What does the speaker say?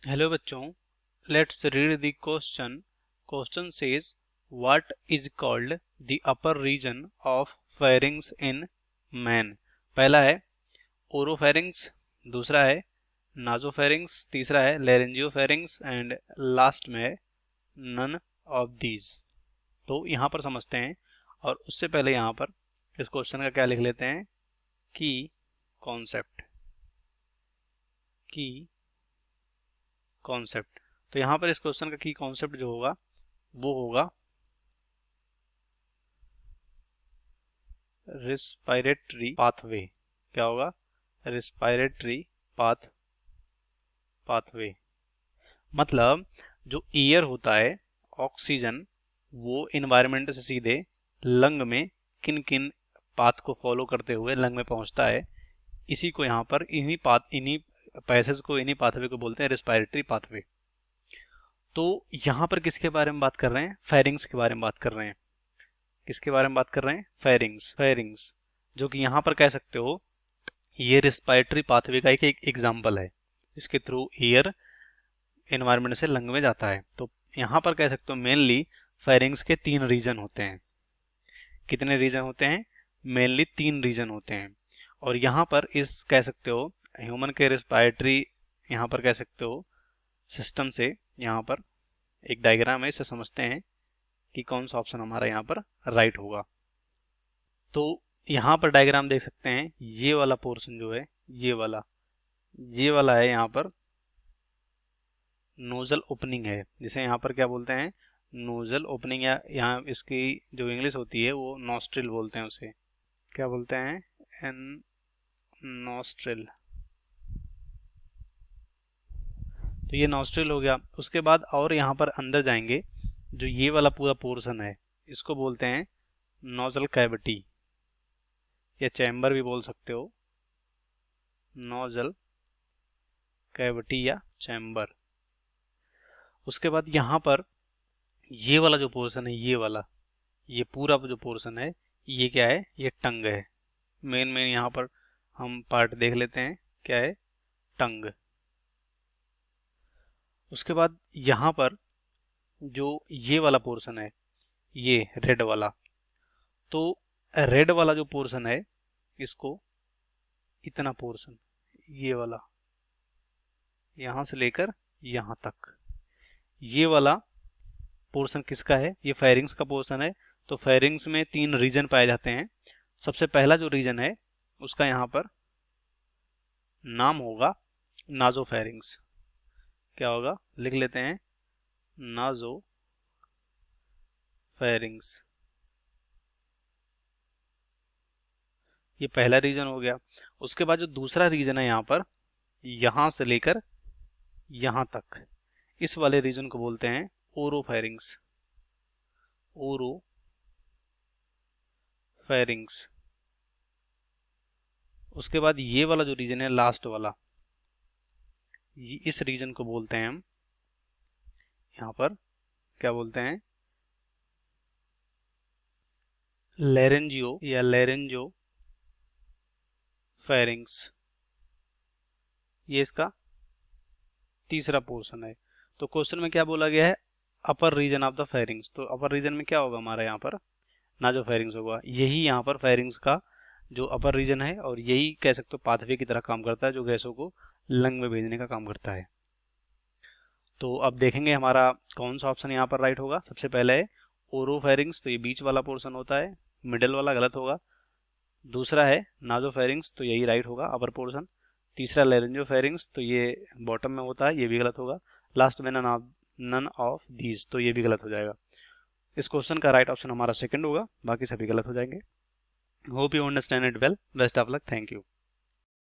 Hello बच्चों, let's read the question. Question says what is called the upper region of pharynx in man. पहला है oropharynx, दूसरा है नाजोफेरिंग्स, तीसरा है लेरेंजियोफेरिंग्स एंड लास्ट में है नन ऑफ दीज। तो यहाँ पर समझते हैं और उससे पहले यहाँ पर इस क्वेश्चन का क्या लिख लेते हैं की कॉन्सेप्ट की कॉन्सेप्ट। तो यहाँ पर इस क्वेश्चन का की कॉन्सेप्ट जो होगा वो होगा रिस्पायरेटरी पाथवे। क्या होगा? रिस्पायरेटरी पाथवे मतलब जो एयर होता है, ऑक्सीजन, वो इन्वायरमेंट से सीधे लंग में किन किन पाथ को फॉलो करते हुए लंग में पहुंचता है, इसी को यहाँ पर इन्हीं पैसेज को, इन्हीं पाथवे को बोलते हैं रिस्पायरेटरी पाथवे। तो यहाँ पर किसके बारे में बात कर रहे हैं? फेरिंग्स के बारे में बात कर रहे हैं। किसके बारे में बात कर रहे हैं? फेरिंग्स जो कि यहाँ पर कह सकते हो ये रिस्पायरेटरी पाथवे का एक एग्जाम्पल है, इसके थ्रू एयर एनवायरनमेंट से लंग में जाता है। तो यहाँ पर कह सकते हो मेनली फेरिंग्स के 3 रीजन होते हैं। कितने रीजन होते हैं? मेनली 3 रीजन होते हैं। और यहाँ पर इस कह सकते हो ह्यूमन के रिस्पायरेटरी, यहाँ पर कह सकते हो सिस्टम से, यहाँ पर एक डायग्राम है, इसे समझते हैं कि कौन सा ऑप्शन हमारा यहाँ पर राइट होगा। तो यहाँ पर डायग्राम देख सकते हैं, ये वाला पोर्शन जो है, ये वाला है यहाँ पर नोजल ओपनिंग है, जिसे यहाँ पर क्या बोलते हैं? नोजल ओपनिंग, या यहाँ इसकी जो इंग्लिश होती है वो नॉस्ट्रिल बोलते हैं उसे। क्या बोलते हैं? An nostril. तो ये नॉस्ट्रिल हो गया। उसके बाद और यहाँ पर अंदर जाएंगे, जो ये वाला पूरा पोर्शन है इसको बोलते हैं नोजल कैविटी, या चैम्बर भी बोल सकते हो, नोजल कैविटी या चैम्बर। उसके बाद यहाँ पर ये वाला जो पोर्शन है, ये पूरा जो पोर्शन है, ये क्या है? ये टंग है। मेन यहाँ पर हम पार्ट देख लेते हैं, क्या है? टंग। उसके बाद यहाँ पर जो ये वाला पोर्शन है, ये रेड वाला, तो रेड वाला जो पोर्शन है, इसको इतना पोर्शन, ये वाला यहाँ से लेकर यहाँ तक, ये वाला पोर्शन किसका है? ये फेरिंग्स का पोर्शन है। तो फेरिंग्स में 3 रीजन पाए जाते हैं। सबसे पहला जो रीजन है उसका यहाँ पर नाम होगा नाजोफेरिंग्स। क्या होगा? लिख लेते हैं नाजोफेरिंग्स। ये पहला रीजन हो गया। उसके बाद जो दूसरा रीजन है यहाँ पर, यहाँ से लेकर यहाँ तक, इस वाले रीजन को बोलते हैं ओरोफेरिंग्स। ओरोफेरिंग्स। उसके बाद ये वाला जो रीजन है, लास्ट वाला, इस रीजन को बोलते हैं हम यहाँ पर क्या बोलते हैं? लेरेंजियो या लेरेंजो फेरिंग्स। ये इसका तीसरा पोर्शन है। तो क्वेश्चन में क्या बोला गया है? अपर रीजन ऑफ द फेरिंग्स। तो अपर रीजन में क्या होगा हमारा? यहाँ पर नाजो फेरिंग्स होगा। यही यहाँ पर फेरिंग्स का जो अपर रीजन है, और यही कह सकते हो पाथवे की तरह काम करता है, जो गैसों को लंग में भेजने का काम करता है। तो अब देखेंगे हमारा कौन सा ऑप्शन यहाँ पर राइट होगा। सबसे पहले है ओरोफेरिंग्स, तो ये बीच वाला पोर्शन होता है, मिडल वाला गलत होगा। दूसरा है नाजोफेरिंग्स, तो यही राइट होगा, अपर पोर्शन। तीसरा लेरेंजोफेरिंग्स, तो ये बॉटम में होता है, ये भी गलत होगा। लास्ट में नन ऑफ दीज, तो ये भी गलत हो जाएगा। इस क्वेश्चन का राइट ऑप्शन हमारा सेकंड होगा, बाकी सभी गलत हो जाएंगे। Hope you understand it well. Best of luck. Thank you.